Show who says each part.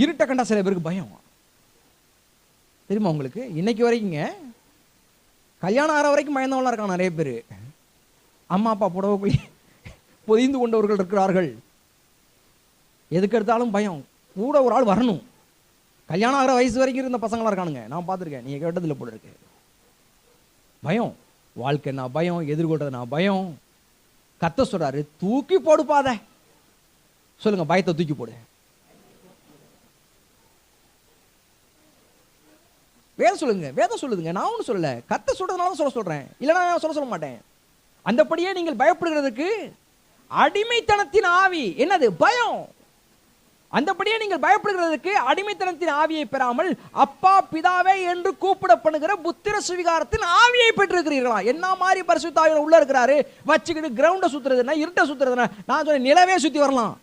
Speaker 1: இருட்டை கண்டா சில பேருக்கு பயம் தெரியுமா உங்களுக்கு? இன்னைக்கு வரைக்குங்க கல்யாணம் ஆகிற வரைக்கும் பயந்தவங்களா இருக்காங்க நிறைய பேர். அம்மா அப்பா புடவைக்குள்ளே பொதிந்து கொண்டவர்கள் இருக்கிறார்கள். எதுக்கு எடுத்தாலும் பயம். கூட ஒரு ஆள் வரணும். கல்யாணம் ஆகிற வயசு வரைக்கும் இருந்த பசங்களா இருக்கானுங்க, நான் பார்த்துருக்கேன். நீங்க கேட்டதில்லை போல இருக்கு. பயம், வாழ்க்கை நான் பயம், எதிர்கொண்டது நான் பயம். கர்த்தர் சொல்றாரு, தூக்கி போடுப்பாத. சொல்லுங்க, பயத்தை தூக்கி போடு. வேதம் சொல்லுங்க, வேதம் சொல்லுதுங்க, நான் ஒன்றும் சொல்லல. கர்த்தர் சொல்றதுனால சொல்றேன், இல்லைன்னா நான் சொல்ல மாட்டேன். அந்தபடியே நீங்கள் பயப்படுகிறதுக்கு அடிமைத்தனத்தின் ஆவி என்னது? பயம். அந்தபடியே நீங்கள் பயப்படுகிறதுக்கு அடிமைத்தனத்தின் ஆவியை பெறாமல் அப்பா பிதாவே என்று கூப்பிடப்படுகிற புத்திர சுவிகாரத்தின் ஆவியை பெற்றிருக்கிறீர்களா? என்ன மாதிரி பரிசுத்த ஆவியானவர் உள்ள இருக்கிறாரு? வச்சுக்கிட்டு கிரவுண்டை சுத்துறதுன்னா, இருட்டை சுத்துறதுன்னா, நான் சொன்னேன் நிலவே சுத்தி வரலாம்.